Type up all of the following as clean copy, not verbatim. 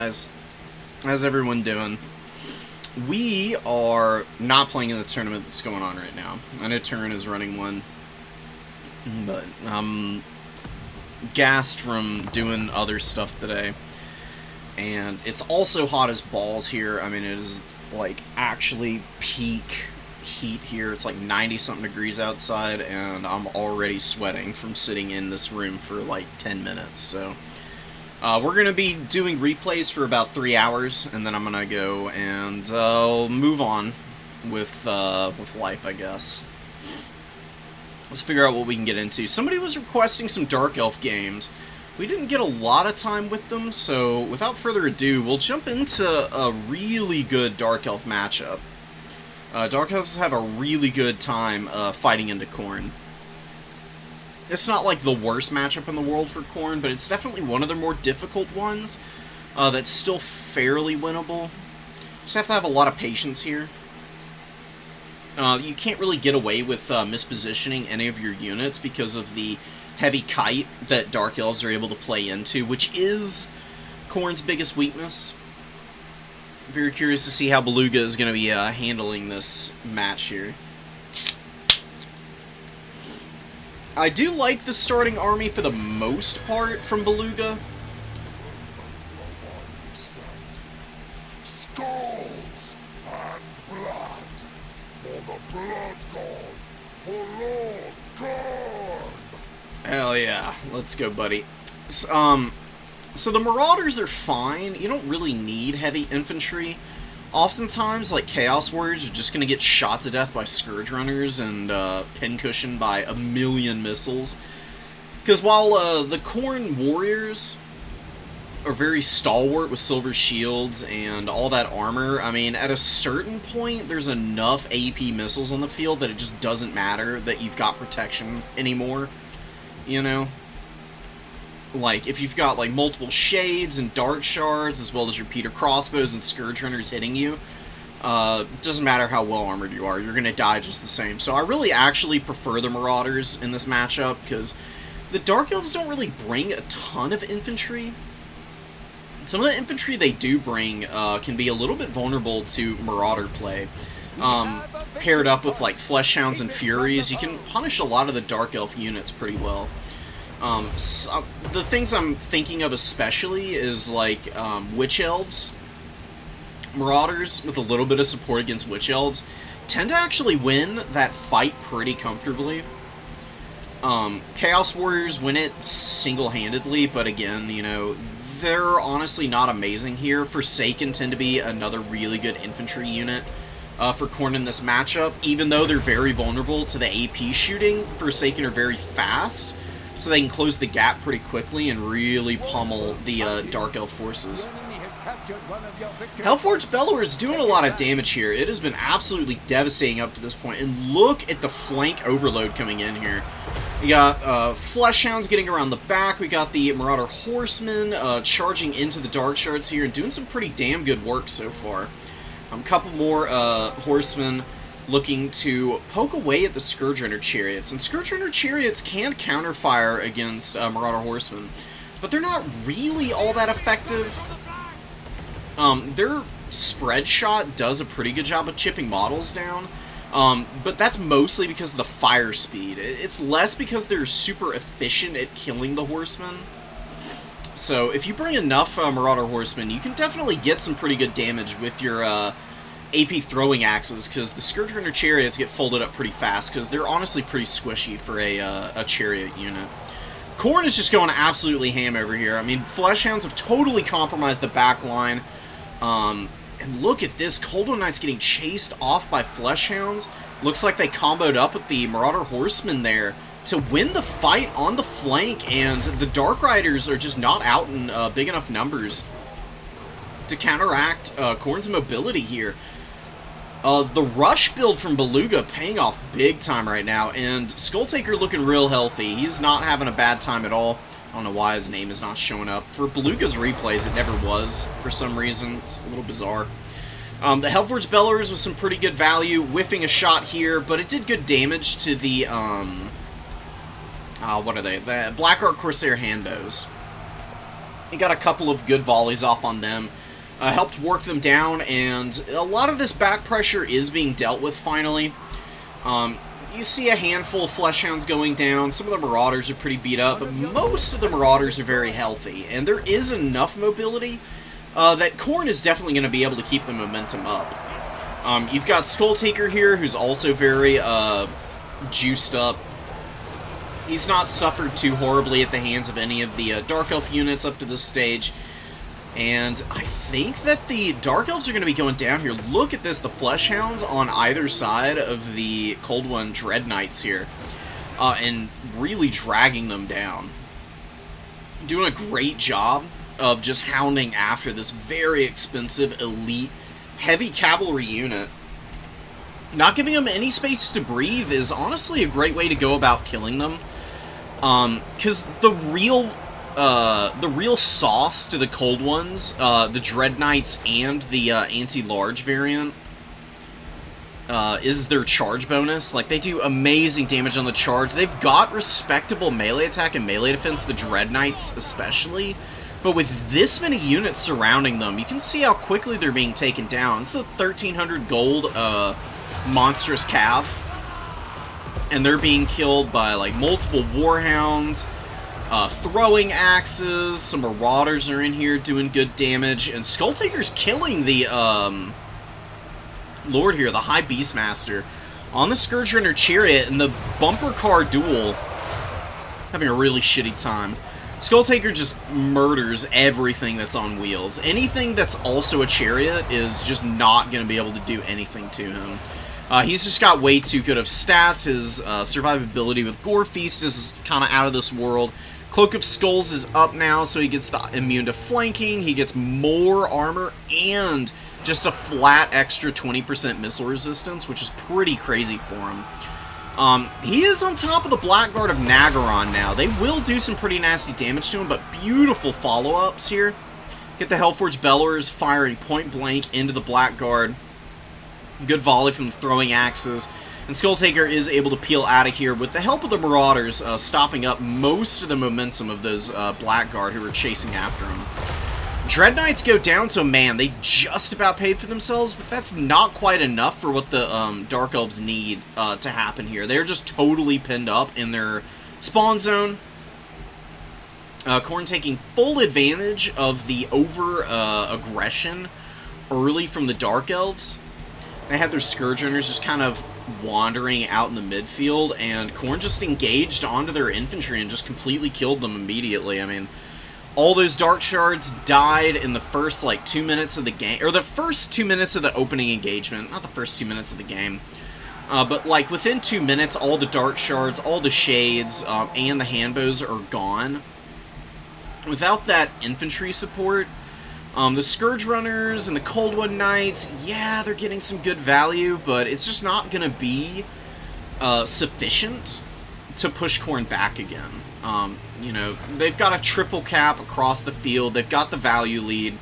Guys, how's everyone doing? We are not playing in the tournament that's going on right now. I know Tourney is running one, but I'm gassed from doing other stuff today. And it's also hot as balls here. I mean, it is like actually peak heat here. It's like 90-something degrees outside, and I'm already sweating from sitting in this room for like 10 minutes, so... we're going to be doing replays for about 3 hours, and then I'm going to go and move on with life, I guess. Let's figure out what we can get into. Somebody was requesting some Dark Elf games. We didn't get a lot of time with them, so without further ado, we'll jump into a really good Dark Elf matchup. Dark Elves have a really good time fighting into Khorne. It's not like the worst matchup in the world for Khorne, but it's definitely one of the more difficult ones that's still fairly winnable. Just have to have a lot of patience here. You can't really get away with mispositioning any of your units because of the heavy kite that Dark Elves are able to play into, which is Khorne's biggest weakness. Very curious to see how Beluga is going to be handling this match here. I do like the starting army for the most part from Beluga. Skulls and blood for the blood god, for Lord God. Hell yeah, let's go, buddy. So the Marauders are fine. You don't really need heavy infantry. Oftentimes, like, Chaos Warriors are just going to get shot to death by Scourge Runners and pincushioned by a million missiles. Because while the Khorne Warriors are very stalwart with silver shields and all that armor, I mean, at a certain point, there's enough AP missiles on the field that it just doesn't matter that you've got protection anymore, you know? Like, if you've got, like, multiple shades and dart shards, as well as repeater crossbows and scourge runners hitting you, doesn't matter how well armored you are, you're gonna die just the same. So I really actually prefer the Marauders in this matchup, because the Dark Elves don't really bring a ton of infantry. Some of the infantry they do bring can be a little bit vulnerable to Marauder play. Paired up with, like, Flesh Hounds and Furies, you can punish a lot of the Dark Elf units pretty well. The things I'm thinking of especially is, like, Witch Elves. Marauders, with a little bit of support against Witch Elves, tend to actually win that fight pretty comfortably. Chaos Warriors win it single-handedly, but again, you know, they're honestly not amazing here. Forsaken tend to be another really good infantry unit for Khorne in this matchup. Even though they're very vulnerable to the AP shooting, Forsaken are very fast, so they can close the gap pretty quickly and really pummel the Dark Elf forces. Hellforged Bellower is doing a lot of damage here. It has been absolutely devastating up to this point, and look at the flank overload coming in here. We got Flesh Hounds getting around the back, we got the Marauder Horsemen charging into the Dark Shards here and doing some pretty damn good work so far. A couple more Horsemen looking to poke away at the Scourge Runner Chariots. And Scourge Runner Chariots can counterfire against Marauder Horsemen, but they're not really all that effective. Their spread shot does a pretty good job of chipping models down, but that's mostly because of the fire speed. It's less because they're super efficient at killing the Horsemen. So if you bring enough Marauder Horsemen, you can definitely get some pretty good damage with your AP throwing axes, because the Scourge Runner Chariots get folded up pretty fast, because they're honestly pretty squishy for a chariot unit. Khorne is just going absolutely ham over here. I mean, Flesh Hounds have totally compromised the back line. And look at this, Cold Knight's getting chased off by Flesh Hounds. Looks like they comboed up with the Marauder Horsemen there to win the fight on the flank, and the Dark Riders are just not out in big enough numbers to counteract Khorne's mobility here. The rush build from Beluga paying off big time right now, and Skulltaker looking real healthy. He's not having a bad time at all. I don't know why his name is not showing up. For Beluga's replays, it never was, for some reason. It's a little bizarre. The Hellforged Bellers with some pretty good value, whiffing a shot here, but it did good damage to the, what are they? The Blackheart Corsair Handbows. He got a couple of good volleys off on them. Helped work them down, and a lot of this back pressure is being dealt with finally. You see a handful of Fleshhounds going down. Some of the Marauders are pretty beat up, but most of the Marauders are very healthy, and there is enough mobility that Khorne is definitely going to be able to keep the momentum up. You've got Skulltaker here, who's also very juiced up. He's not suffered too horribly at the hands of any of the Dark Elf units up to this stage. And I think that the Dark Elves are going to be going down here. Look at this, the Fleshhounds on either side of the Cold One Dread Knights here. And really dragging them down. Doing a great job of just hounding after this very expensive, elite, heavy cavalry unit. Not giving them any space to breathe is honestly a great way to go about killing them. Because the real sauce to the Cold Ones, the Dread Knights and the anti-large variant, is their charge bonus. Like, they do amazing damage on the charge. They've got respectable melee attack and melee defense, the Dread Knights especially. But with this many units surrounding them, you can see how quickly they're being taken down. It's a 1,300 gold monstrous cav. And they're being killed by, like, multiple Warhounds, throwing axes, some Marauders are in here doing good damage, and Skulltaker's killing the, Lord here, the High Beastmaster, on the Scourge Runner Chariot, and the bumper car duel, having a really shitty time. Skulltaker just murders everything that's on wheels. Anything that's also a chariot is just not going to be able to do anything to him. He's just got way too good of stats. His survivability with Gore Feast is kind of out of this world. Cloak of Skulls is up now, so he gets the immune to flanking. He gets more armor and just a flat extra 20% missile resistance, which is pretty crazy for him. He is on top of the Blackguard of Nagaron now. They will do some pretty nasty damage to him, but beautiful follow-ups here. Get the Hellforge Bellowers firing point blank into the Blackguard. Good volley from throwing axes. And Skulltaker is able to peel out of here with the help of the Marauders, stopping up most of the momentum of those Blackguard who were chasing after him. Dread Knights go down to a man. They just about paid for themselves, but that's not quite enough for what the Dark Elves need to happen here. They're just totally pinned up in their spawn zone. Khorne taking full advantage of the over-aggression early from the Dark Elves. They had their Scourge Runners just kind of wandering out in the midfield, and Khorne just engaged onto their infantry and just completely killed them immediately. I mean, all those Dark Shards died in the first, like, 2 minutes of the game, or the first 2 minutes of the opening engagement, not the first 2 minutes of the game. But, like, within 2 minutes, all the Dark Shards, all the Shades, and the Handbows are gone. Without that infantry support, the Scourge Runners and the Cold One Knights, yeah, they're getting some good value, but it's just not going to be sufficient to push Khorne back again. You know, they've got a triple cap across the field. They've got the value lead.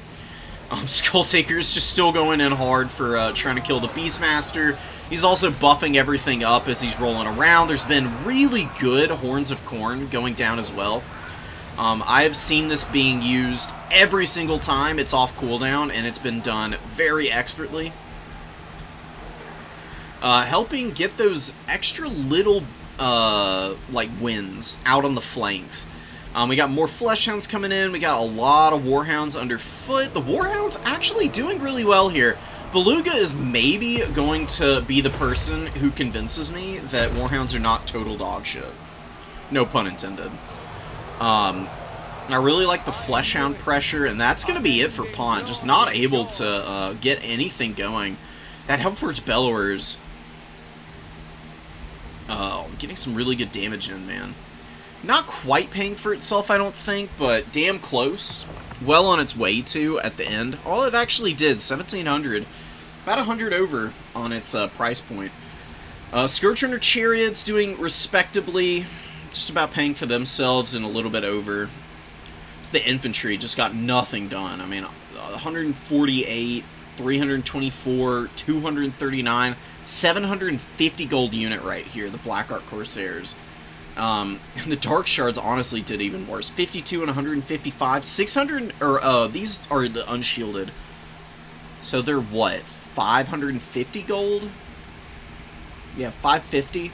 Skulltaker's just still going in hard for trying to kill the Beastmaster. He's also buffing everything up as he's rolling around. There's been really good Horns of Khorne going down as well. I have seen this being used every single time it's off cooldown, and it's been done very expertly. Helping get those extra little, like, wins out on the flanks. We got more Fleshhounds coming in. We got a lot of Warhounds underfoot. The Warhounds actually doing really well here. Beluga is maybe going to be the person who convinces me that Warhounds are not total dog shit. No pun intended. I really like the Fleshhound pressure, and that's going to be it for Pont. Just not able to get anything going. That Hellforge Bellowers, getting some really good damage in, man. Not quite paying for itself, I don't think, but damn close. Well on its way to at the end. All it actually did, 1,700. About 100 over on its price point. Scourge Runner Chariots doing respectably. Just about paying for themselves and a little bit over. It's the infantry, just got nothing done. I mean, 148, 324, 239, 750 gold unit right here, the Black Ark Corsairs. The Dark Shards honestly did even worse. 52 and 155. 600, or, these are the unshielded. So they're what? 550 gold? Yeah, 550.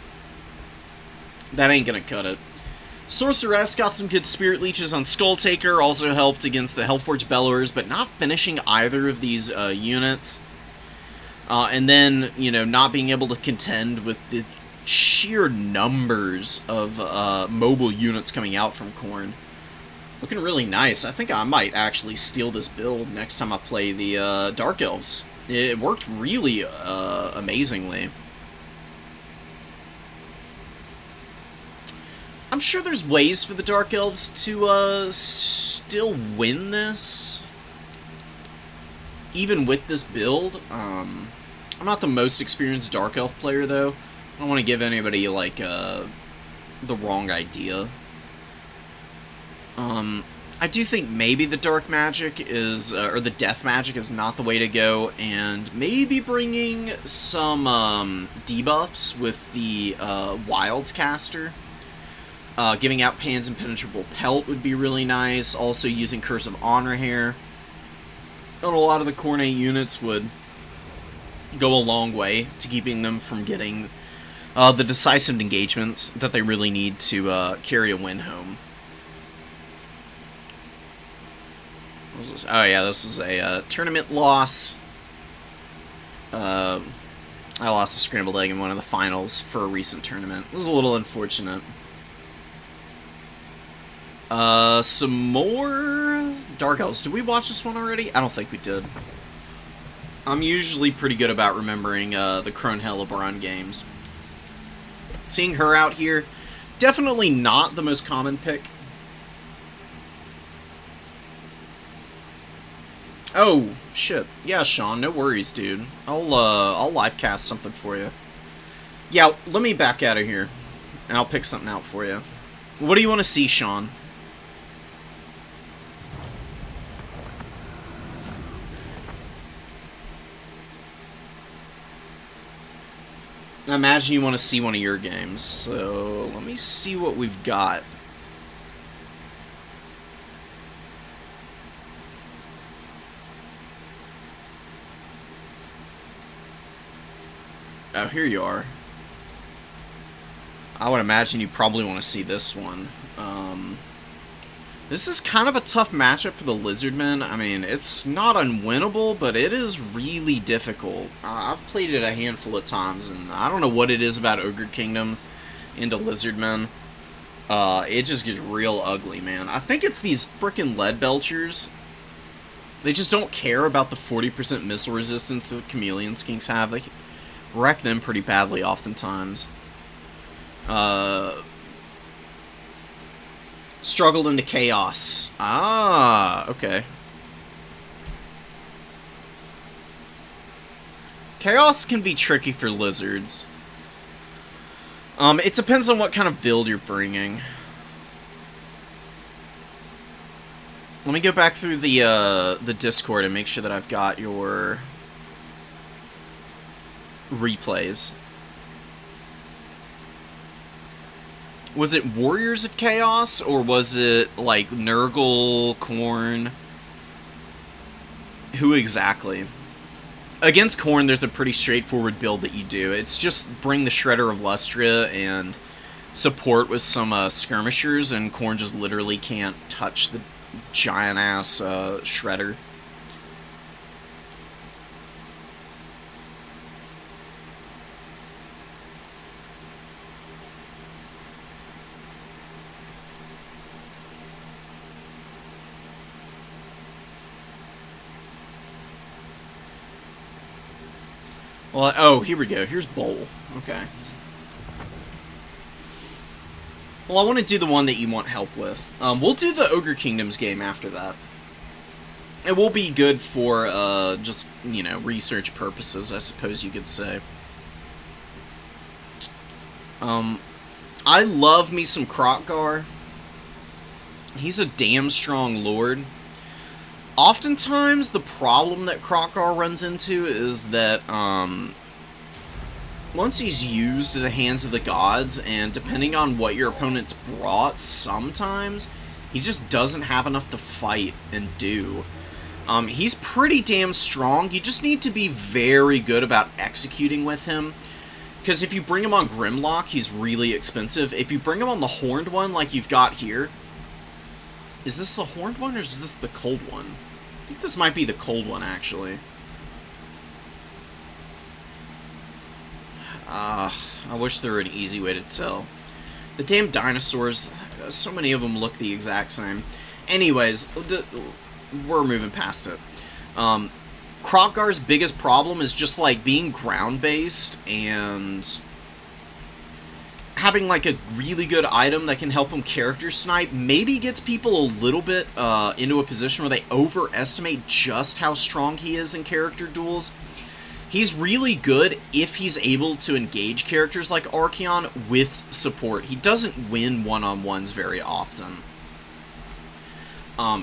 That ain't gonna cut it. Sorceress got some good Spirit Leeches on Skull Taker, also helped against the Hellforge Bellowers, but not finishing either of these units. And then, you know, not being able to contend with the sheer numbers of mobile units coming out from Khorne. Looking really nice. I think I might actually steal this build next time I play the Dark Elves. It worked really amazingly. I'm sure there's ways for the Dark Elves to still win this, even with this build. I'm not the most experienced Dark Elf player, though. I don't want to give anybody, like, the wrong idea. I do think maybe the Dark Magic is, or the Death Magic is not the way to go, and maybe bringing some debuffs with the Wilds Caster. Giving out Pan's Impenetrable Pelt would be really nice. Also using Curse of Honor here. A lot of the Khorne units would go a long way to keeping them from getting the decisive engagements that they really need to carry a win home. What was this? Oh yeah, this was a tournament loss. I lost a scrambled egg in one of the finals for a recent tournament. It was a little unfortunate. Some more Dark Elves. Did we watch this one already? I don't think we did. I'm usually pretty good about remembering the Crone Hellebron games. Seeing her out here, definitely not the most common pick. Oh, shit. Yeah, Sean, no worries, dude. I'll live cast something for you. Yeah, let me back out of here, and I'll pick something out for you. What do you want to see, Sean? I imagine you want to see one of your games, so let me see what we've got. Oh, here you are. I would imagine you probably want to see this one. This is kind of a tough matchup for the Lizardmen. I mean, it's not unwinnable, but it is really difficult. I've played it a handful of times, and I don't know what it is about Ogre Kingdoms into Lizardmen. It just gets real ugly, man. I think it's these frickin' lead belchers. They just don't care about the 40% missile resistance that Chameleon Skinks have. They wreck them pretty badly oftentimes. Struggled into chaos. Ah, okay. Chaos can be tricky for lizards. It depends on what kind of build you're bringing. Let me go back through the Discord and make sure that I've got your replays. Was it Warriors of Chaos, or was it, like, Nurgle, Khorne? Who exactly? Against Khorne, there's a pretty straightforward build that you do. It's just bring the Shredder of Lustria and support with some skirmishers, and Khorne just literally can't touch the giant-ass Shredder. Well, oh, here we go. Here's Bowl. Okay. Well, I want to do the one that you want help with. We'll do the Ogre Kingdoms game after that. It will be good for, just, you know, research purposes, I suppose you could say. I love me some Krokgar. He's a damn strong lord. Oftentimes, the problem that Krokgar runs into is that, once he's used the Hands of the Gods, and depending on what your opponent's brought, sometimes he just doesn't have enough to fight and do. He's pretty damn strong. You just need to be very good about executing with him. Because if you bring him on Grimlock, he's really expensive. If you bring him on the Horned one like you've got here... Is this the Horned one, or is this the Cold one? I think this might be the Cold one, actually. I wish there were an easy way to tell. The damn dinosaurs, so many of them look the exact same. Anyways, we're moving past it. Kroq-Gar's biggest problem is just, like, being ground-based and having, like, a really good item that can help him character snipe maybe gets people a little bit into a position where they overestimate just how strong he is in character duels. He's really good if he's able to engage characters like Archaon with support. He doesn't win one-on-ones very often.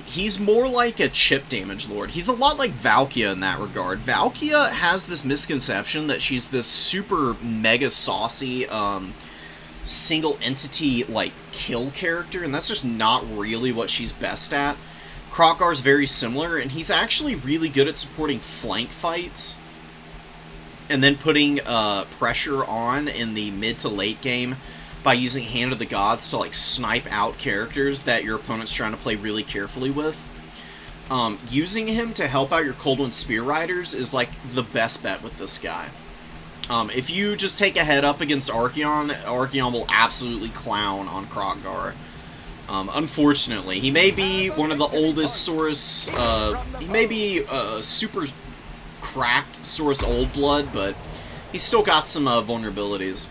He's more like a chip damage lord. He's a lot like Valkia in that regard. Valkia has this misconception that she's this super mega saucy single entity like kill character, and that's just not really what she's best at. Kroq-Gar's very similar, and he's actually really good at supporting flank fights and then putting pressure on in the mid to late game by using Hand of the Gods to, like, snipe out characters that your opponent's trying to play really carefully with. Using him to help out your Cold Wind Spear Riders is, like, the best bet with this guy. If you just take a head up against Archaon, Archaon will absolutely clown on Kroq-Gar. Unfortunately. He may be one of the oldest Saurus, he may be a super cracked Saurus Old Blood, but he's still got some vulnerabilities.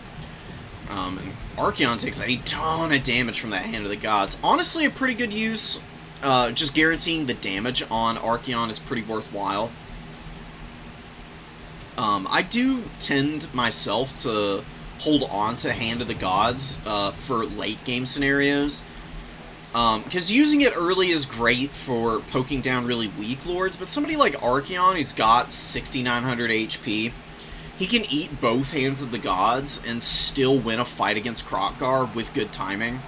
And Archaon takes a ton of damage from that Hand of the Gods. Honestly, a pretty good use. Just guaranteeing the damage on Archaon is pretty worthwhile. I do tend myself to hold on to Hand of the Gods for late game scenarios. Because using it early is great for poking down really weak lords, but somebody like Archaon, who's got 6,900 HP, he can eat both Hands of the Gods and still win a fight against Kroq-Gar with good timing.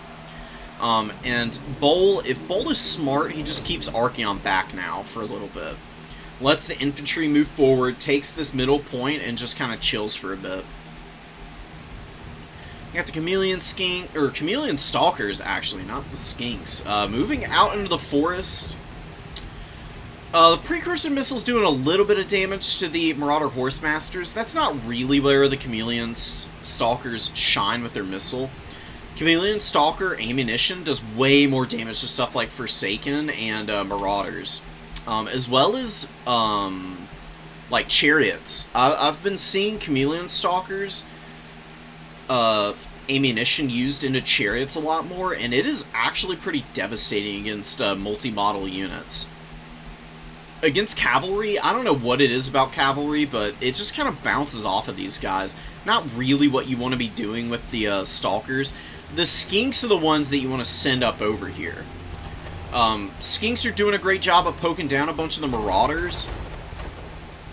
And Bull, if Bull is smart, he just keeps Archaon back now for a little bit. Lets the infantry move forward, takes this middle point, and just kind of chills for a bit. You got the Chameleon Skink, or Chameleon Stalkers, actually, not the Skinks. Moving out into the forest. The Precursor Missile's doing a little bit of damage to the Marauder Horsemasters. That's not really where the Chameleon Stalkers shine with their missile. Chameleon Stalker Ammunition does way more damage to stuff like Forsaken and Marauders. As well as, like, Chariots. I've been seeing Chameleon Stalkers ammunition used into Chariots a lot more, and it is actually pretty devastating against multi-model units. Against Cavalry, I don't know what it is about Cavalry, but it just kind of bounces off of these guys. Not really what you want to be doing with the Stalkers. The Skinks are the ones that you want to send up over here. Skinks are doing a great job of poking down a bunch of the Marauders,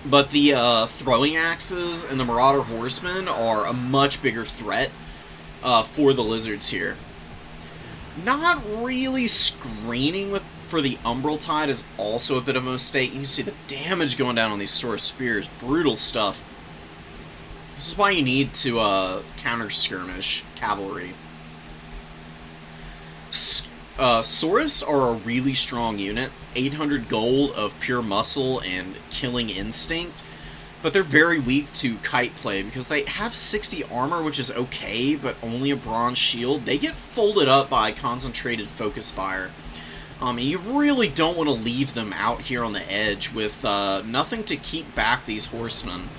but the Throwing Axes and the Marauder Horsemen are a much bigger threat for the Lizards here. Not really screening for the Umbral Tide is also a bit of a mistake. You can see the damage going down on these Saurus Spears. Brutal stuff. This is why you need to counter-skirmish Cavalry. Saurus are a really strong unit. 800 gold of pure muscle and killing instinct. But they're very weak to kite play because they have 60 armor, which is okay, but only a bronze shield. They get folded up by concentrated focus fire. And you really don't want to leave them out here on the edge with nothing to keep back these horsemen.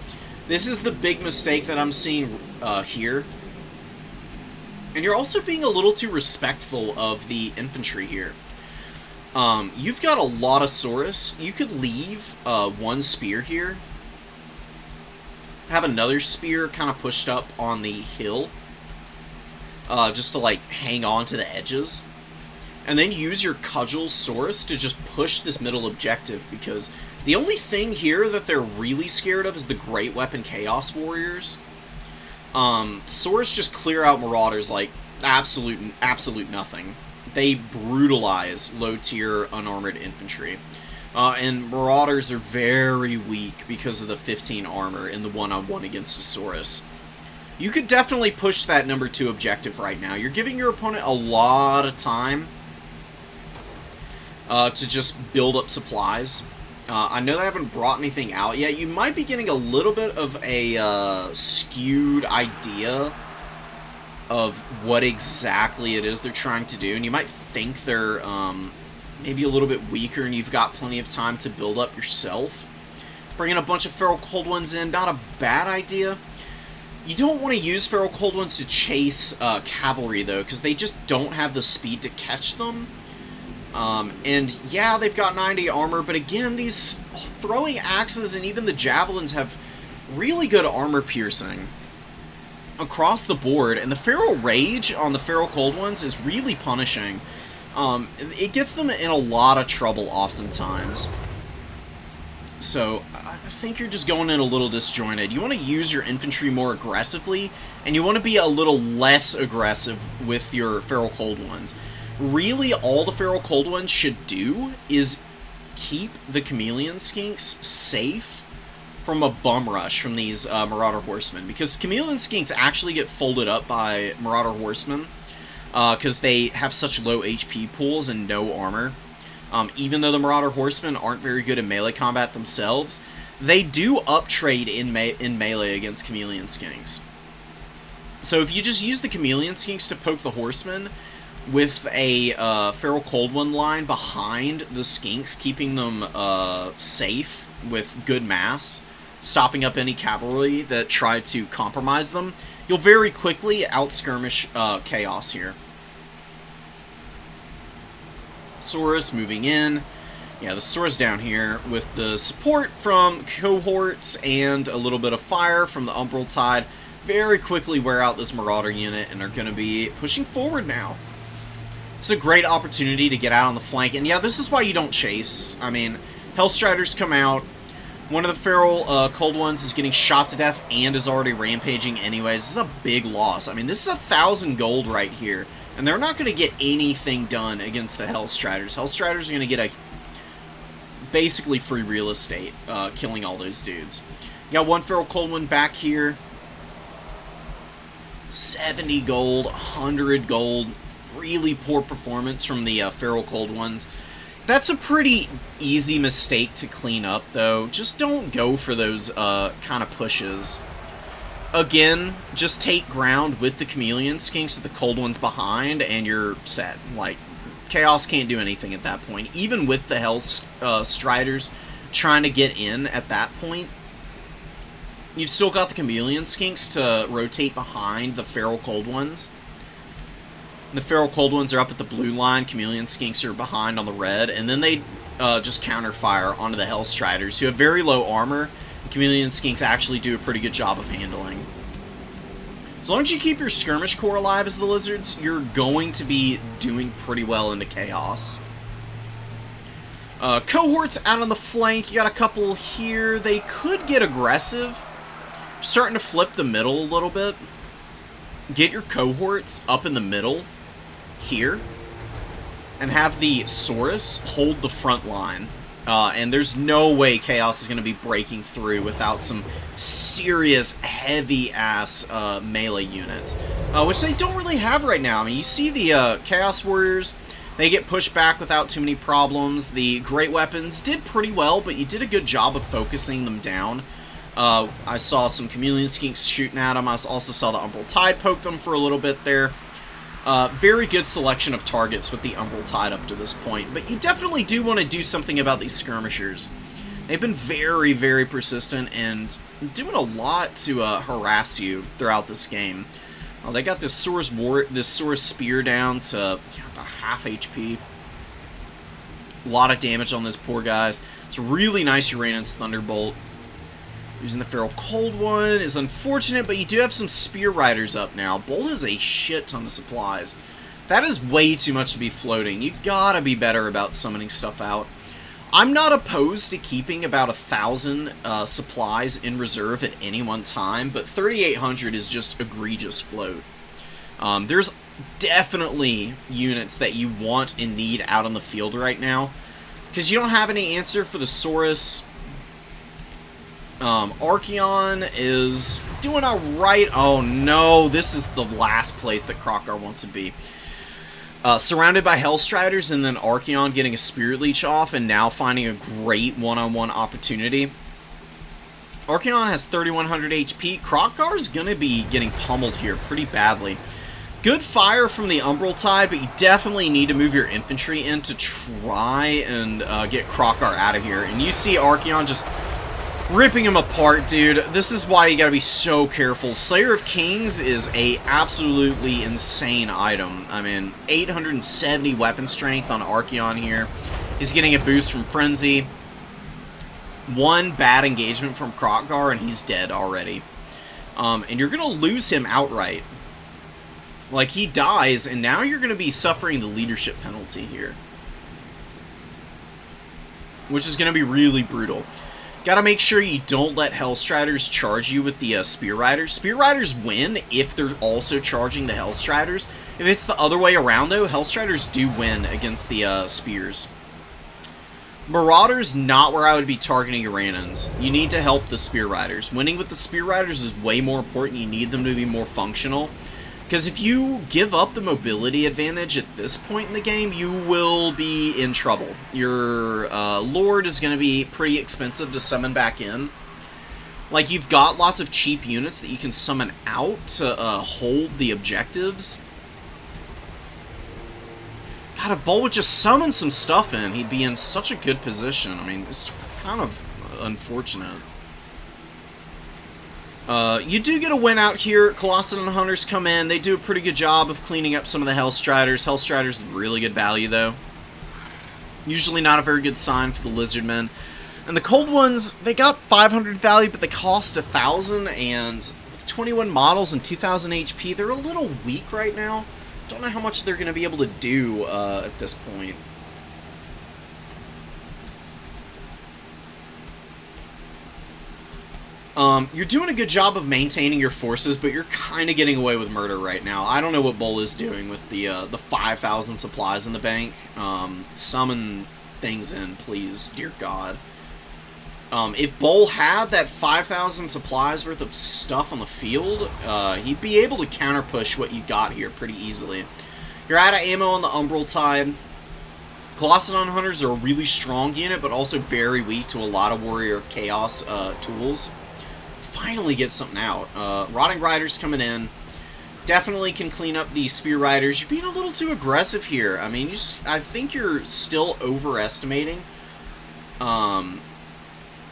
This is the big mistake that I'm seeing here. And you're also being a little too respectful of the infantry here. You've got a lot of Saurus. You could leave one spear here. Have another spear kind of pushed up on the hill. Just to, like, hang on to the edges. And then use your Cudgel Saurus to just push this middle objective, because the only thing here that they're really scared of is the Great Weapon Chaos Warriors. Swords just clear out Marauders like absolute nothing. They brutalize low-tier unarmored infantry. And Marauders are very weak because of the 15 armor in the one-on-one against Saurus. You could definitely push that number 2 objective right now. You're giving your opponent a lot of time to just build up supplies. I know they haven't brought anything out yet. You might be getting a little bit of a skewed idea of what exactly it is they're trying to do, and you might think they're maybe a little bit weaker and you've got plenty of time to build up yourself. Bringing a bunch of Feral Cold Ones in, not a bad idea. You don't want to use Feral Cold Ones to chase cavalry, though, because they just don't have the speed to catch them. And yeah, they've got 90 armor, but again, these throwing axes and even the javelins have really good armor piercing across the board, and the Feral Rage on the Feral Cold Ones is really punishing. It gets them in a lot of trouble oftentimes. So I think you're just going in a little disjointed. You want to use your infantry more aggressively, and you want to be a little less aggressive with your Feral Cold Ones. Really, all the Feral Cold Ones should do is keep the Chameleon Skinks safe from a bum rush from these Marauder Horsemen, because Chameleon Skinks actually get folded up by Marauder Horsemen because they have such low HP pools and no armor. Even though the Marauder Horsemen aren't very good in melee combat themselves, they do uptrade in melee against Chameleon Skinks. So if you just use the Chameleon Skinks to poke the Horsemen with a Feral Cold One line behind the Skinks, keeping them safe with good mass, stopping up any cavalry that try to compromise them, you'll very quickly outskirmish Chaos here. Saurus moving in. Yeah, the Saurus down here with the support from cohorts and a little bit of fire from the Umbral Tide very quickly wear out this Marauder unit and are going to be pushing forward now. It's a great opportunity to get out on the flank, and yeah, this is why you don't chase. I mean, Hellstriders come out, one of the Feral Cold Ones is getting shot to death and is already rampaging anyways. This is a big loss. I mean, this is 1,000 gold right here, and they're not going to get anything done against the Hellstriders. Hellstriders are going to get a basically free real estate, killing all those dudes. You got one Feral Cold One back here. 70 gold, 100 gold. Really poor performance from the Feral Cold Ones. That's a pretty easy mistake to clean up, though. Just don't go for those kind of pushes. Again, just take ground with the Chameleon Skinks of the Cold Ones behind, and you're set. Like, Chaos can't do anything at that point. Even with the Hellstriders trying to get in at that point, you've still got the Chameleon Skinks to rotate behind the Feral Cold Ones. The Feral Cold Ones are up at the blue line, Chameleon Skinks are behind on the red, and then they just counter-fire onto the Hellstriders, who have very low armor. Chameleon Skinks actually do a pretty good job of handling. As long as you keep your Skirmish Corps alive as the Lizards, you're going to be doing pretty well into Chaos. Cohorts out on the flank, you got a couple here. They could get aggressive. Starting to flip the middle a little bit. Get your cohorts up in the middle here and have the Saurus hold the front line. And there's no way Chaos is going to be breaking through without some serious heavy-ass melee units, which they don't really have right now. I mean, you see the Chaos Warriors, they get pushed back without too many problems. The Great Weapons did pretty well, but you did a good job of focusing them down. I saw some Chameleon Skinks shooting at them. I also saw the Umbral Tide poke them for a little bit there. Very good selection of targets with the Umbral Tide up to this point. But you definitely do want to do something about these skirmishers. They've been very, very persistent and doing a lot to harass you throughout this game. They got this Saurus Spear down to about half HP. A lot of damage on those poor guys. It's a really nice Uranus Thunderbolt. Using the Feral Cold One is unfortunate, but you do have some Spear Riders up now. Bolt has a shit ton of supplies. That is way too much to be floating. You gotta be better about summoning stuff out. I'm not opposed to keeping about 1,000 supplies in reserve at any one time, but 3,800 is just egregious float. There's definitely units that you want and need out on the field right now, because you don't have any answer for the Saurus. Archeon is doing alright. Oh no, this is the last place that Krokgar wants to be. Surrounded by Hellstriders, and then Archeon getting a Spirit Leech off, and now finding a great one-on-one opportunity. Archeon has 3,100 HP. Krokgar is going to be getting pummeled here pretty badly. Good fire from the Umbral Tide, but you definitely need to move your infantry in to try and get Krokgar out of here. And you see Archeon just ripping him apart, dude. This is why you gotta be so careful. Slayer of Kings is a absolutely insane item. I mean, 870 weapon strength on Archeon here. He's getting a boost from Frenzy. One bad engagement from Krokgar, and he's dead already. And you're gonna lose him outright. Like, he dies, and now you're gonna be suffering the leadership penalty here, which is gonna be really brutal. Gotta make sure you don't let Hellstriders charge you with the Spear Riders. Spear Riders win if they're also charging the Hellstriders. If it's the other way around, though, Hellstriders do win against the Spears. Marauders, not where I would be targeting Uranans. You need to help the Spear Riders. Winning with the Spear Riders is way more important. You need them to be more functional. Because if you give up the mobility advantage at this point in the game, you will be in trouble. Your Lord is going to be pretty expensive to summon back in. Like, you've got lots of cheap units that you can summon out to hold the objectives. God, if Bull would just summon some stuff in, he'd be in such a good position. I mean, it's kind of unfortunate. You do get a win out here. Colossadon Hunters come in. They do a pretty good job of cleaning up some of the Hellstriders. Hellstriders with really good value, though. Usually not a very good sign for the Lizardmen. And the Cold Ones, they got 500 value, but they cost 1,000, and with 21 models and 2,000 HP, they're a little weak right now. Don't know how much they're going to be able to do at this point. You're doing a good job of maintaining your forces, but you're kind of getting away with murder right now. I don't know what Bull is doing with the 5,000 supplies in the bank. Summon things in, please, dear God. If Bull had that 5,000 supplies worth of stuff on the field, he'd be able to counter-push what you got here pretty easily. You're out of ammo on the Umbral Tide. Colossadon Hunters are a really strong unit, but also very weak to a lot of Warrior of Chaos tools. Finally get something out. Rotting Riders coming in. Definitely can clean up the Spear Riders. You're being a little too aggressive here. I mean, I think you're still overestimating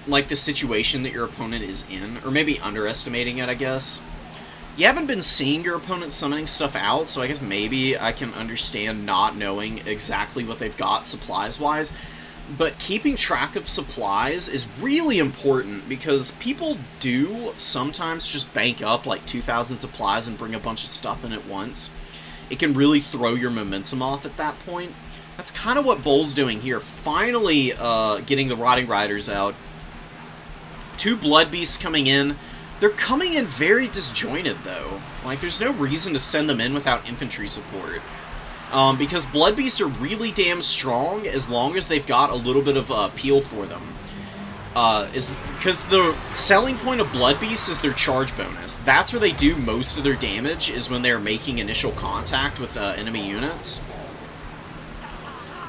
like the situation that your opponent is in, or maybe underestimating it, I guess. You haven't been seeing your opponent summoning stuff out, so I guess maybe I can understand not knowing exactly what they've got supplies-wise. But keeping track of supplies is really important, because people do sometimes just bank up like 2,000 supplies and bring a bunch of stuff in at once. It can really throw your momentum off at that point. That's kind of what Bull's doing here. Finally getting the Rotting Riders out. 2 Blood Beasts coming in. They're coming in very disjointed, though. Like, there's no reason to send them in without infantry support. Because Blood Beasts are really damn strong as long as they've got a little bit of peel for them. Because the selling point of Blood Beasts is their charge bonus. That's where they do most of their damage, is when they're making initial contact with enemy units.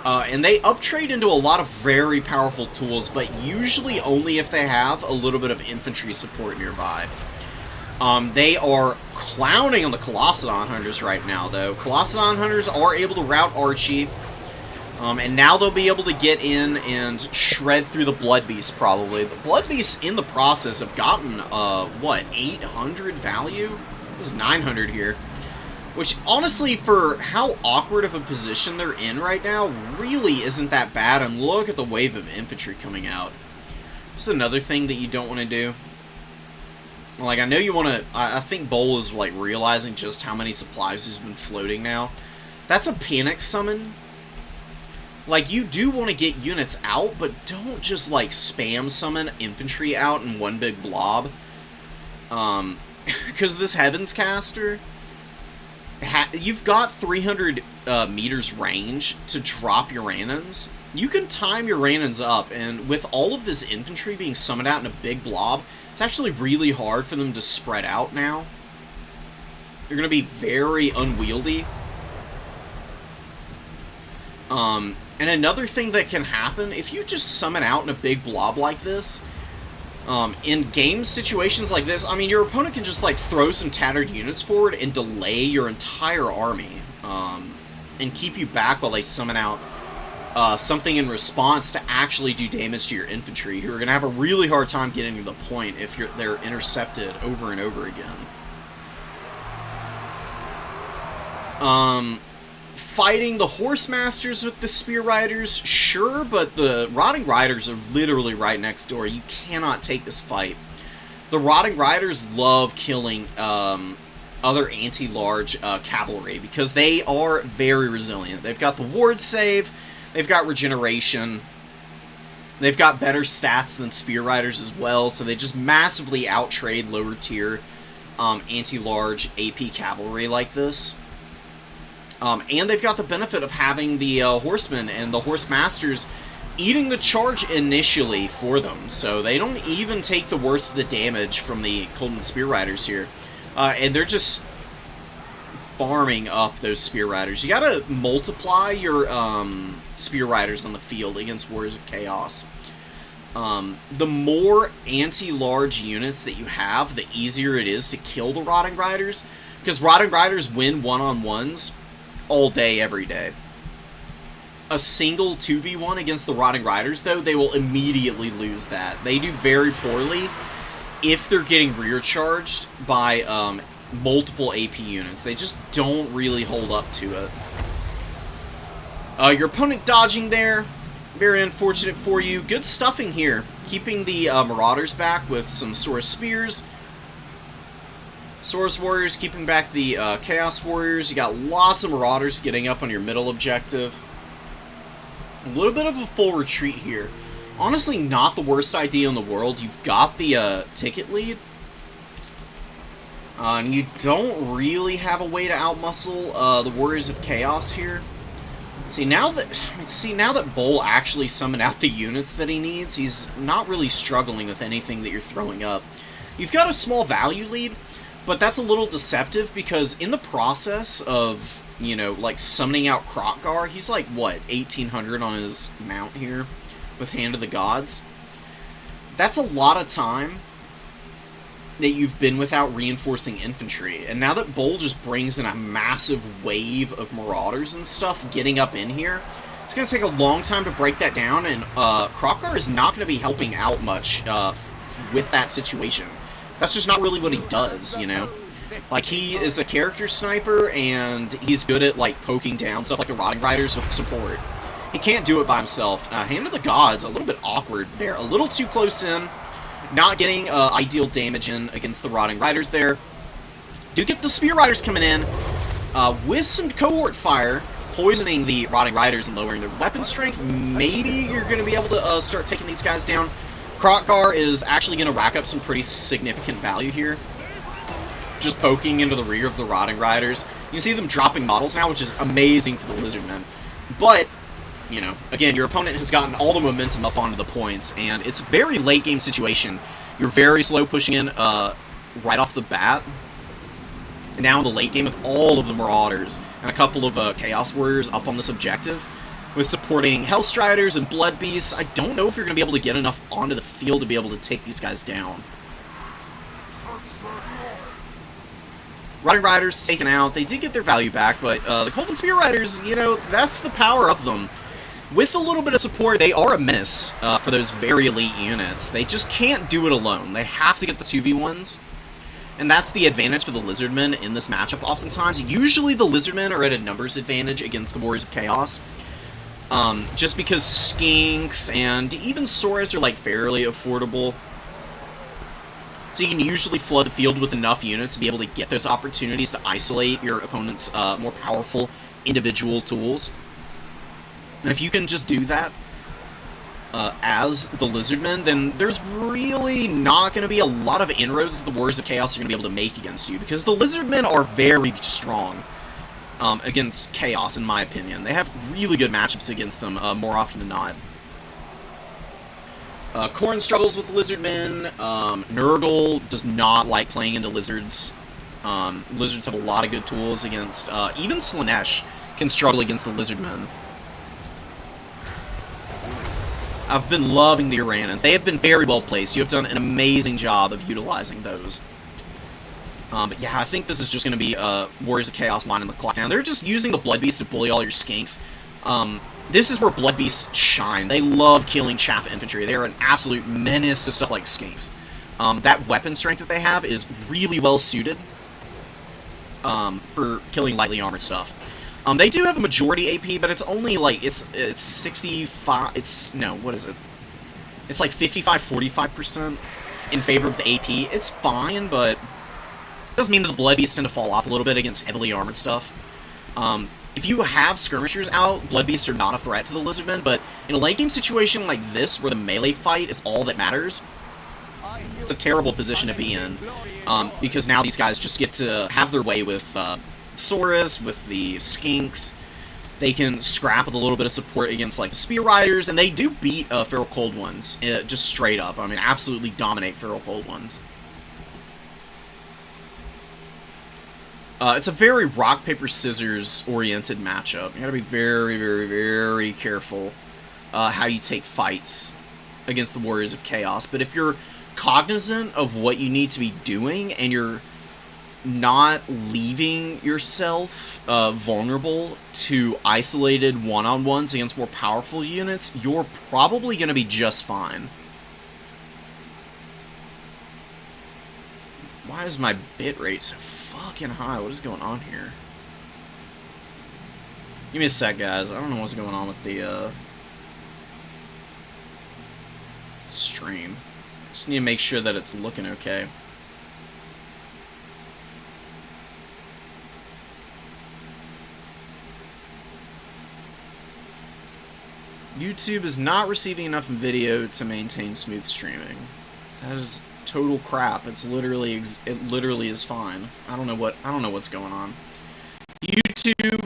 And they uptrade into a lot of very powerful tools, but usually only if they have a little bit of infantry support nearby. They are clowning on the Colossadon Hunters right now, though. Colossadon Hunters are able to rout Archie, and now they'll be able to get in and shred through the Blood Beasts, probably. The Blood Beasts, in the process, have gotten, what, 800 value? There's 900 here. Which, honestly, for how awkward of a position they're in right now, really isn't that bad. And look at the wave of infantry coming out. This is another thing that you don't want to do. Like, I know you want to... I think Bull is, like, realizing just how many supplies he's been floating now. That's a panic summon. Like, you do want to get units out, but don't just, like, spam summon infantry out in one big blob. Because this Heavens Caster, you've got 300 meters range to drop your Rannons. You can time your Rannons up, and with all of this infantry being summoned out in a big blob, it's actually really hard for them to spread out now. They're going to be very unwieldy. And another thing that can happen, if you just summon out in a big blob like this, in game situations like this, I mean, your opponent can just, like, throw some tattered units forward and delay your entire army, and keep you back while they summon out something in response to actually do damage to your infantry, who are going to have a really hard time getting to the point if they're intercepted over and over again. Fighting the Horse Masters with the Spear Riders, sure, but the Rotting Riders are literally right next door. You cannot take this fight. The Rotting Riders love killing other anti-large cavalry because they are very resilient. They've got the ward save, they've got regeneration, they've got better stats than Spear Riders as well, so they just massively out-trade lower tier anti-large AP cavalry like this. And they've got the benefit of having the Horsemen and the Horse Masters eating the charge initially for them, so they don't even take the worst of the damage from the Coldman Spear Riders here. And they're just farming up those Spear Riders. You gotta multiply your Spear Riders on the field against Warriors of Chaos. The more anti-large units that you have, the easier it is to kill the Rotting Riders, because Rotting Riders win one-on-ones all day, every day. A single 2v1 against the Rotting Riders, though, they will immediately lose that. They do very poorly if they're getting rear charged by multiple AP units. They just don't really hold up to it. Your opponent dodging there, very unfortunate for you. Good stuffing here, keeping the Marauders back with some Saurus Spears. Saurus Warriors keeping back the Chaos Warriors. You got lots of Marauders getting up on your middle objective. A little bit of a full retreat here. Honestly, not the worst idea in the world. You've got the ticket lead. And you don't really have a way to outmuscle the Warriors of Chaos here. See, now that Bull actually summoned out the units that he needs, he's not really struggling with anything that you're throwing up. You've got a small value lead, but that's a little deceptive because in the process of, you know, like summoning out Krokgar, he's like, what, 1800 on his mount here with Hand of the Gods? That's a lot of time that you've been without reinforcing infantry. And now that Bull just brings in a massive wave of Marauders and stuff getting up in here, it's going to take a long time to break that down, and Krokgar is not going to be helping out much with that situation. That's just not really what he does, you know? Like, he is a character sniper, and he's good at, like, poking down stuff like the Rotting Riders with support. He can't do it by himself. Hand of the Gods, a little bit awkward there. A little too close in. Not getting ideal damage in against the Rotting Riders there. Do get the Spear Riders coming in with some cohort fire, poisoning the Rotting Riders and lowering their weapon strength. Maybe you're going to be able to start taking these guys down. Krokgar is actually going to rack up some pretty significant value here. Just poking into the rear of the Rotting Riders. You can see them dropping models now, which is amazing for the Lizardmen. But, you know, again, your opponent has gotten all the momentum up onto the points, and it's a very late game situation. You're very slow pushing in right off the bat. And now in the late game with all of the Marauders and a couple of Chaos Warriors up on this objective, with supporting Hellstriders and Blood Beasts, I don't know if you're going to be able to get enough onto the field to be able to take these guys down. Rotting Riders taken out. They did get their value back, but the Coldman Spear Riders, you know, that's the power of them. With a little bit of support, they are a menace for those very elite units. They just can't do it alone. They have to get the 2v1s. And that's the advantage for the Lizardmen in this matchup oftentimes. Usually the Lizardmen are at a numbers advantage against the Warriors of Chaos. Just because Skinks and even Saurus are, like, fairly affordable. So you can usually flood the field with enough units to be able to get those opportunities to isolate your opponent's more powerful individual tools. And if you can just do that as the Lizardmen, then there's really not going to be a lot of inroads that the Warriors of Chaos are going to be able to make against you, because the Lizardmen are very strong against Chaos, in my opinion. They have really good matchups against them more often than not. Korn struggles with Lizardmen. Nurgle does not like playing into Lizards. Lizards have a lot of good tools against... even Slaanesh can struggle against the Lizardmen. I've been loving the Uranans. They have been very well placed. You have done an amazing job of utilizing those. But yeah, I think this is just going to be Warriors of Chaos winding the clock down. They're just using the Blood Beast to bully all your skinks. This is where Blood Beasts shine. They love killing chaff infantry. They are an absolute menace to stuff like skinks. That weapon strength that they have is really well suited for killing lightly armored stuff. They do have a majority AP, but it's only like it's 65. What is it? It's like 55-45% in favor of the AP. It's fine, but it does mean that the Blood Beasts tend to fall off a little bit against heavily armored stuff. If you have skirmishers out, Blood Beasts are not a threat to the Lizardmen, but in a late game situation like this, where the melee fight is all that matters, it's a terrible position to be in, because now these guys just get to have their way with Saurus, with the Skinks. They can scrap with a little bit of support against like the Spear Riders, and they do beat Feral Cold Ones, just straight up. I mean, absolutely dominate Feral Cold Ones. It's a very rock, paper, scissors oriented matchup. You gotta be very, very, very careful how you take fights against the Warriors of Chaos. But if you're cognizant of what you need to be doing, and you're not leaving yourself vulnerable to isolated one-on-ones against more powerful units, you're probably gonna be just fine. Why is my bitrate so fucking high? What is going on here? Give me a sec, guys. I don't know what's going on with the stream. Just need to make sure that it's looking okay. YouTube is not receiving enough video to maintain smooth streaming. That is total crap. It's literally it literally is fine. I don't know what's going on. YouTube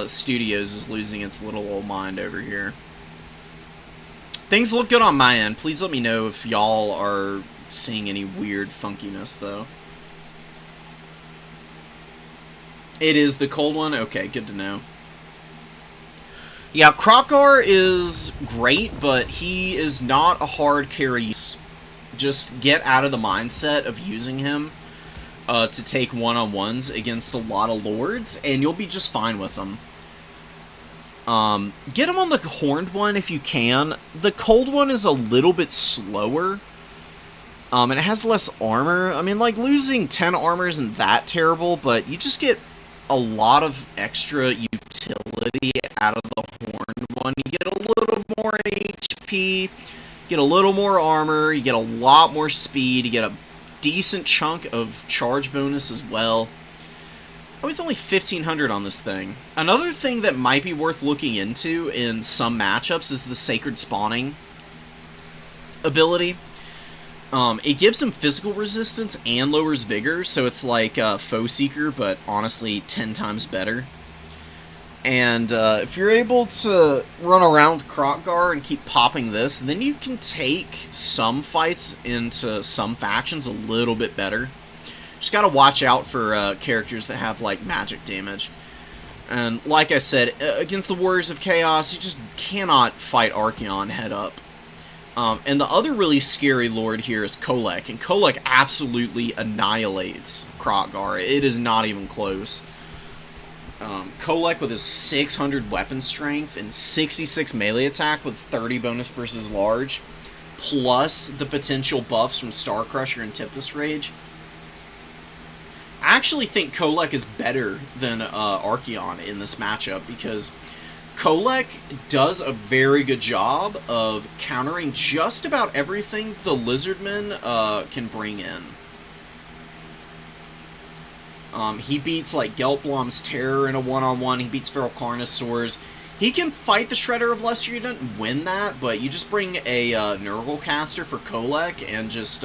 Studios is losing its little old mind over here. Things look good on my end. Please let me know if y'all are seeing any weird funkiness, though. It is the cold one? Okay, good to know. Yeah, Krokgar is great, but he is not a hard carry. Just get out of the mindset of using him to take one-on-ones against a lot of lords, and you'll be just fine with them. Get him on the horned one if you can. The cold one is a little bit slower, and it has less armor. I mean, like, losing 10 armor isn't that terrible, but you just get a lot of extra utility out of the horned one. You get a little more HP, get a little more armor, you get a lot more speed, you get a decent chunk of charge bonus as well. Oh, it's only 1,500 on this thing. Another thing that might be worth looking into in some matchups is the Sacred Spawning ability. It gives him physical resistance and lowers vigor, so it's like Foe Seeker, but honestly 10 times better. And if you're able to run around with Krokgar and keep popping this, then you can take some fights into some factions a little bit better. Just gotta watch out for characters that have, like, magic damage. And like I said, against the Warriors of Chaos, you just cannot fight Archeon head up. And the other really scary lord here is Kolek, and Kolek absolutely annihilates Krotgar. It is not even close. Kolek with his 600 weapon strength and 66 melee attack with 30 bonus versus large, plus the potential buffs from Star Crusher and Tempest Rage. I actually think Kolek is better than Archeon in this matchup, because Kolek does a very good job of countering just about everything the Lizardmen can bring in. He beats like Gelblom's Terror in a one-on-one. He beats Feral Carnosaurs. He can fight the Shredder of Lesser Unit and win that, but you just bring a Nurgle caster for Kolek and just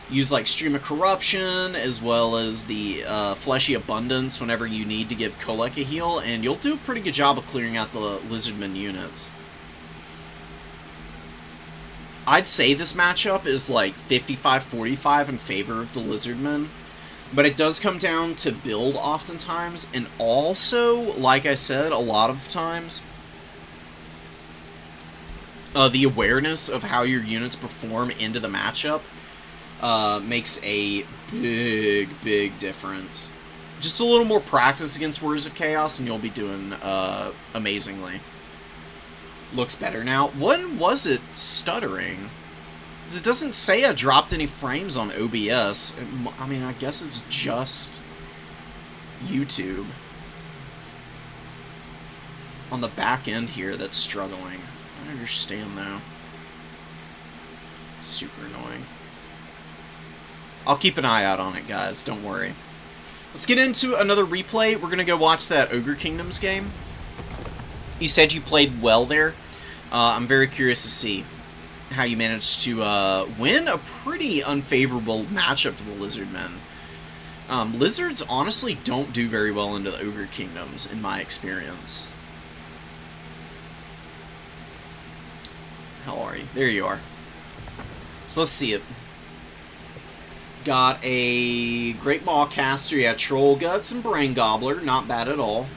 use like Stream of Corruption as well as the Fleshy Abundance whenever you need to give Kolek a heal, and you'll do a pretty good job of clearing out the Lizardman units. I'd say this matchup is like 55-45 in favor of the Lizardmen, but it does come down to build oftentimes, and also, like I said, a lot of times, the awareness of how your units perform into the matchup makes a big difference. Just a little more practice against Warriors of Chaos and you'll be doing amazingly. Looks better now. When was it stuttering? Because it doesn't say I dropped any frames on OBS. I mean, I guess it's just YouTube on the back end here that's struggling. I don't understand though. Super annoying. I'll keep an eye out on it, guys. Don't worry. Let's get into another replay. We're going to go watch that Ogre Kingdoms game. You said you played well there. I'm very curious to see how you managed to win a pretty unfavorable matchup for the Lizardmen. Lizards honestly don't do very well into the Ogre Kingdoms, in my experience. How are you? There you are. So let's see it. Got a Great Maw Caster, yeah, Troll Guts and Brain Gobbler, not bad at all.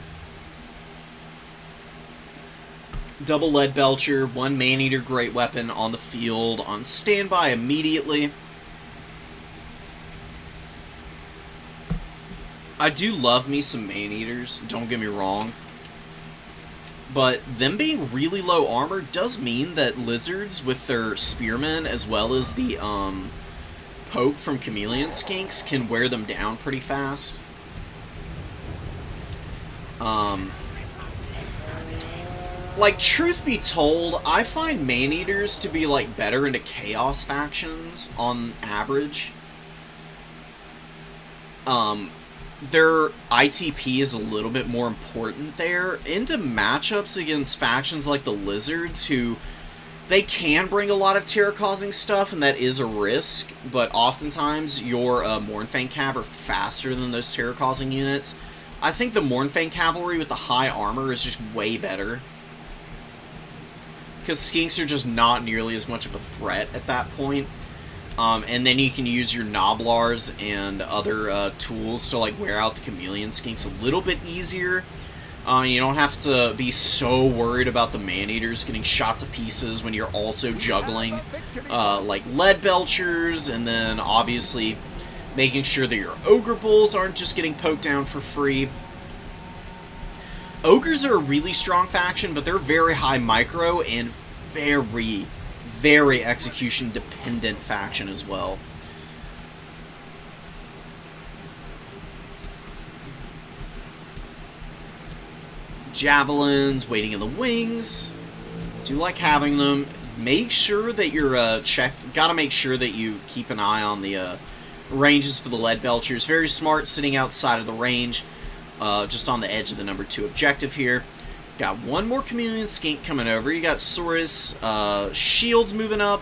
Double Lead Belcher, one Man-Eater Great Weapon on the field, on standby immediately. I do love me some Man-Eaters, don't get me wrong. But them being really low armor does mean that Lizards with their Spearmen, as well as the, Poke from Chameleon Skinks can wear them down pretty fast. Like, truth be told, I find Man-Eaters to be, like, better into Chaos factions on average. Their ITP is a little bit more important there. Into matchups against factions like the Lizards, who they can bring a lot of terror-causing stuff, and that is a risk, but oftentimes your Mournfang Cav are faster than those terror-causing units. I think the Mournfang Cavalry with the high armor is just way better, because Skinks are just not nearly as much of a threat at that point. And then you can use your Noblars and other tools to like wear out the Chameleon Skinks a little bit easier. You don't have to be so worried about the Man-Eaters getting shot to pieces when you're also juggling like Lead Belchers, and then obviously making sure that your Ogre Bulls aren't just getting poked down for free. Ogres are a really strong faction, but they're very high micro and very execution dependent faction as well. Javelins waiting in the wings. Do like having them. Make sure that you're gotta make sure that you keep an eye on the ranges for the Lead Belchers. Very smart, sitting outside of the range, just on the edge of the number 2 objective here. Got one more Chameleon Skink coming over. You got Saurus Shields moving up.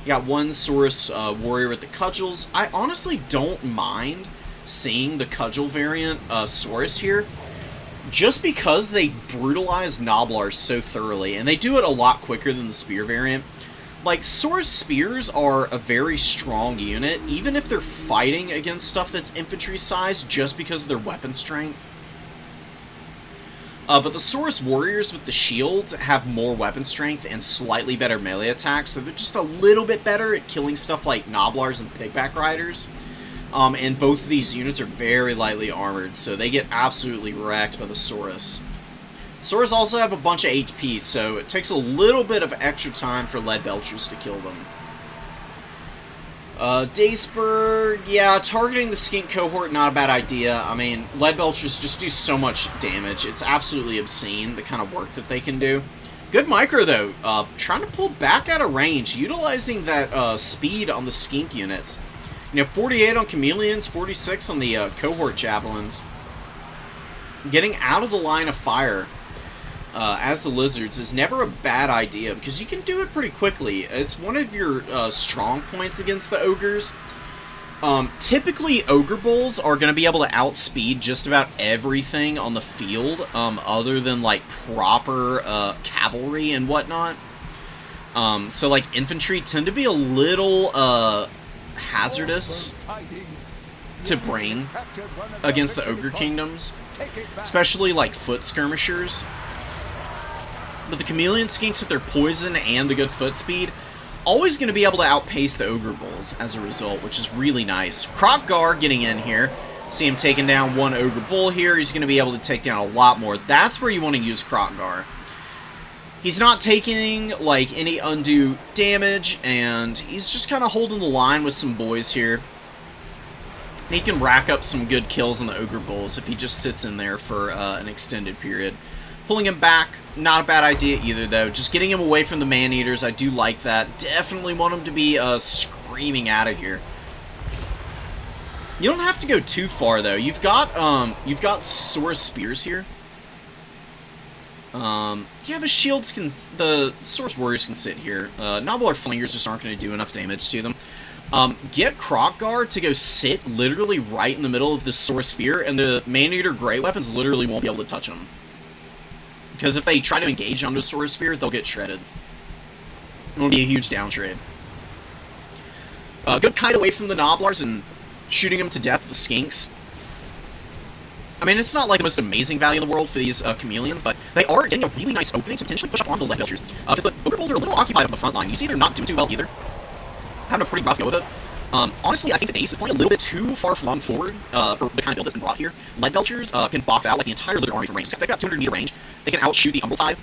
You got one Saurus Warrior with the Cudgels. I honestly don't mind seeing the Cudgel variant Saurus here, just because they brutalize Noblars so thoroughly, and they do it a lot quicker than the Spear variant. Like, Saurus Spears are a very strong unit, even if they're fighting against stuff that's infantry size, just because of their weapon strength. But the Saurus Warriors with the shields have more weapon strength and slightly better melee attacks, so they're just a little bit better at killing stuff like Gnoblars and Pigback Riders. And both of these units are very lightly armored, so they get absolutely wrecked by the Saurus. Saurus also have a bunch of HP, so it takes a little bit of extra time for Lead Belchers to kill them. Daceberg, yeah, targeting the Skink cohort, not a bad idea. I mean, Lead Belchers just do so much damage. It's absolutely obscene, the kind of work that they can do. Good micro, though. Trying to pull back out of range, utilizing that speed on the Skink units. You know, 48 on Chameleons, 46 on the cohort Javelins. Getting out of the line of fire as the Lizards is never a bad idea, because you can do it pretty quickly. It's one of your strong points against the Ogres. Typically, Ogre Bulls are going to be able to outspeed just about everything on the field, other than, like, proper cavalry and whatnot. So, like, infantry tend to be a little hazardous to bring against the Ogre Kingdoms, especially, like, foot skirmishers. But the Chameleon Skinks with their poison and the good foot speed, always going to be able to outpace the Ogre Bulls as a result, which is really nice. Krokgar getting in here. See him taking down one Ogre Bull here. He's going to be able to take down a lot more. That's where you want to use Krokgar. He's not taking, like, any undue damage, and he's just kind of holding the line with some boys here. He can rack up some good kills on the Ogre Bulls if he just sits in there for an extended period. Pulling him back, not a bad idea either, though. Just getting him away from the Man-Eaters, I do like that. Definitely want him to be screaming out of here. You don't have to go too far, though. You've got Saurus Spears here. Yeah, the shields can... The Saurus Warriors can sit here. Gnoblar Flingers just aren't going to do enough damage to them. Get Krokgar to go sit literally right in the middle of this Saurus Spear, and the Man-Eater Great Weapons literally won't be able to touch him. Because if they try to engage onto Saurus Spear, they'll get shredded. It'll be a huge downtrade. Good kite away from the Gnoblars and shooting them to death with the Skinks. I mean, it's not like the most amazing value in the world for these Chameleons, but they are getting a really nice opening to potentially push up on the Lead Belchers. Because the Ogre Bulls are a little occupied up the front line. You see they're not doing too well either. Having a pretty rough go with it. Honestly, I think the Dace is playing a little bit too far flung forward for the kind of build that's been brought here. Lead Belchers can box out like the entire Lizard army from range. They've got 200 meter range. They can outshoot the Umbretide,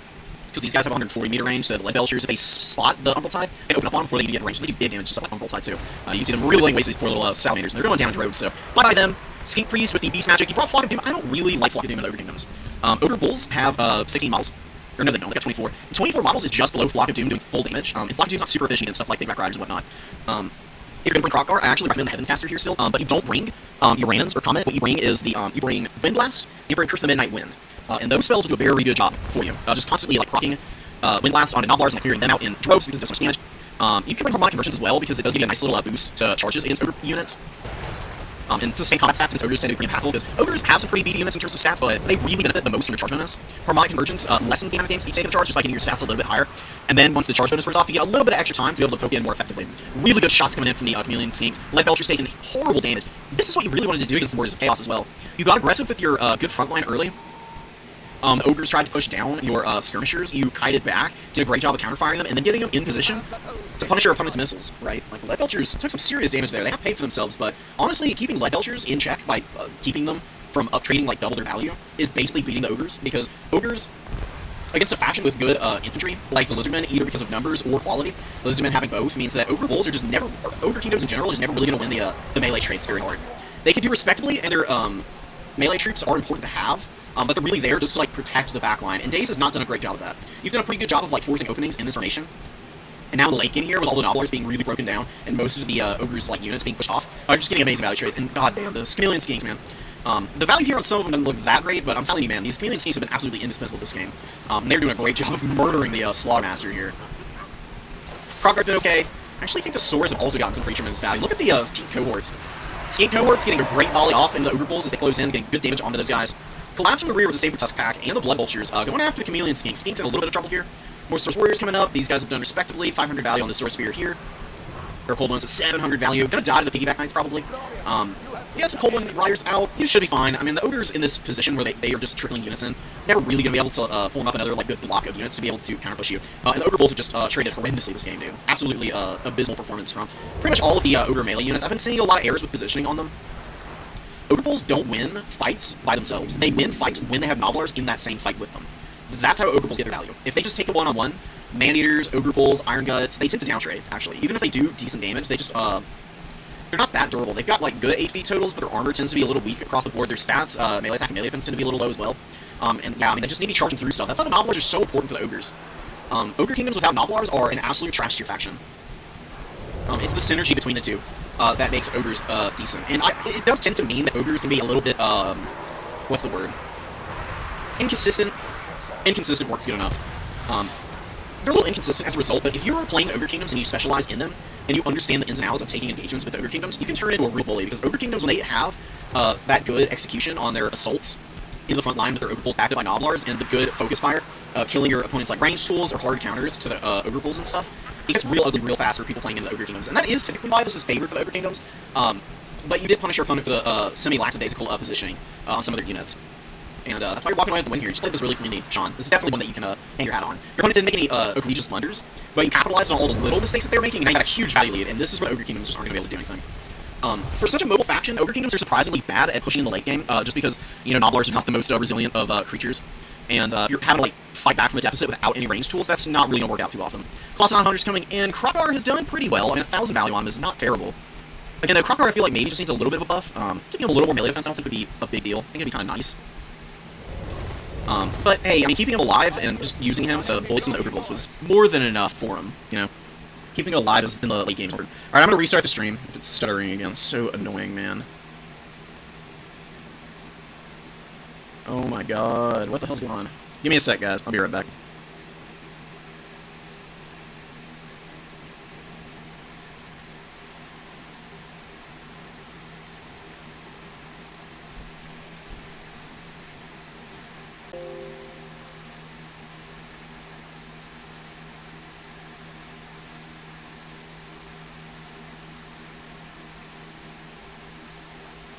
because these guys have 140 meter range, so the Lead Belchers, if they spot the Umbretide, they open up on them before they even get in range. They do big damage, just like Umbretide too. You can see them really laying waste to these poor little Salamanders, and they're going down in droves, so bye-bye them. Skink Priest with the Beast Magic. He brought Flock of Doom. I don't really like Flock of Doom in the Ogre Kingdoms. Ogre Bulls have 16 models. Or no, they don't. They got 24. 24 models is just below Flock of Doom doing full damage. And Flock of Doom's not super efficient against stuff like Big Back Riders and whatnot. If you're going to bring Krokgar, I actually recommend the Heaven's Caster here still, but you don't bring Uranus or Comet. What you bring is the, you bring Wind Blast, and you bring Curse of the Midnight Wind. And those spells will do a very good job for you. Just constantly, like, proccing Wind Blast onto Gnoblars and clearing them out in droves because it does so much damage. You can bring Harmonic Conversions as well, because it does give you a nice little boost to charges against Ogre units. And to sustain combat stats, since Ogres tend to be pretty impactful, because Ogres have some pretty beefy units in terms of stats, but they really benefit the most from your charge bonus. Harmonic Convergence lessens the amount of damage that you take in the charge, just by getting your stats a little bit higher. And then once the charge bonus wears off, you get a little bit of extra time to be able to poke in more effectively. Really good shots coming in from the Chameleon Skinks. Lead Belchers taking horrible damage. This is what you really wanted to do against the Warriors of Chaos as well. You got aggressive with your good front line early. The Ogres tried to push down your skirmishers. You kited back, did a great job of counterfiring them, and then getting them in position to punish your opponent's missiles, right? Like, Lead Belchers took some serious damage there. They have paid for themselves, but honestly, keeping Lead Belchers in check by keeping them from up-trading like double their value is basically beating the Ogres, because Ogres, against a faction with good infantry, like the Lizardmen, either because of numbers or quality, the Lizardmen having both means that Ogre Bulls are just never, or Ogre Kingdoms in general, are just never really going to win the melee traits very hard. They can do respectably, and their melee troops are important to have, but they're really there just to, like, protect the backline, and Daze has not done a great job of that. You've done a pretty good job of, like, forcing openings in this formation, and now in the late game here, with all the Gnoblars being really broken down, and most of the Ogres, like, units being pushed off, are just getting amazing value trades, and goddamn, the Chameleon Skinks, man. The value here on some of them doesn't look that great, but I'm telling you, man, these Chameleon Skinks have been absolutely indispensable this game. They're doing a great job of murdering the Slaughtermaster here. Krokgar's been okay. I actually think the Swords have also gotten some pretty tremendous value. Look at the Skink cohorts. Skink cohorts getting a great volley off into the Ogre Bulls as they close in, getting good damage onto those guys. Collapse from the rear with the Saber Tusk pack and the Blood Vultures, going after the Chameleon Skinks. Skinks in a little bit of trouble here. More Source Warriors coming up. These guys have done respectably. 500 value on the Source Sphere here. Their Cold Bones at 700 value. Gonna die to the Piggyback Knights, probably. Yeah, some Cold Wind Riders out. You should be fine. I mean, the Ogres in this position where they are just trickling units in, never really going to be able to form up another like good block of units to be able to counter push you. And the Ogre Bulls have just traded horrendously this game, dude. Absolutely abysmal performance from pretty much all of the Ogre melee units. I've been seeing a lot of errors with positioning on them. Ogre Bulls don't win fights by themselves. They win fights when they have Nobblers in that same fight with them. That's how Ogre Bulls get their value. If they just take a one-on-one, Man-Eaters, Ogre Bulls, Iron Guts, they tend to downtrade, actually. Even if they do decent damage, they just, they're not that durable. They've got, like, good HP totals, but their armor tends to be a little weak across the board. Their stats, melee attack and melee defense tend to be a little low as well. And, yeah, I mean, they just need to be charging through stuff. That's why the Nobblers are so important for the Ogres. Ogre Kingdoms without Nobblers are an absolute trash tier faction. It's the synergy between the two that makes Ogres decent. And it does tend to mean that Ogres can be a little bit, what's the word? Inconsistent. Inconsistent works good enough. They're a little inconsistent as a result, but if you're playing Ogre Kingdoms and you specialize in them, and you understand the ins and outs of taking engagements with the Ogre Kingdoms, you can turn it into a real bully, because Ogre Kingdoms, when they have that good execution on their assaults in the front line with their Ogre Bulls backed by Nobblers, and the good focus fire, killing your opponents like range tools or hard counters to the Ogre Bulls and stuff, it gets real ugly real fast for people playing in the Ogre Kingdoms, and that is typically why this is favored for the Ogre Kingdoms, but you did punish your opponent for the semi-lackadaisical positioning on some of their units. And that's why you're walking away with the win here. You just played this really cleanly, Sean. This is definitely one that you can hang your hat on. Your opponent didn't make any egregious blunders, but you capitalized on all the little mistakes that they were making, and now you got a huge value lead, and this is where Ogre Kingdoms just aren't going to be able to do anything. For such a mobile faction, Ogre Kingdoms are surprisingly bad at pushing in the late game, just because, you know, Nobblers are not the most resilient of creatures. And if you're having to, like, fight back from a deficit without any range tools, that's not really going to work out too often. Colossadon Hunter's coming in. Krokar has done pretty well. I mean, 1,000 value on him is not terrible. Again, though, Krokar I feel like maybe just needs a little bit of a buff. Giving him a little more melee defense I don't think would be a big deal. I think it'd be kind of nice. But hey, I mean, keeping him alive and just using him to bully some of the Ogre Bulls was more than enough for him, you know? Keeping him alive is in the late game. Alright, I'm gonna restart the stream. If it's stuttering again, it's so annoying, man. Oh my god, what the hell's going on? Give me a sec, guys. I'll be right back.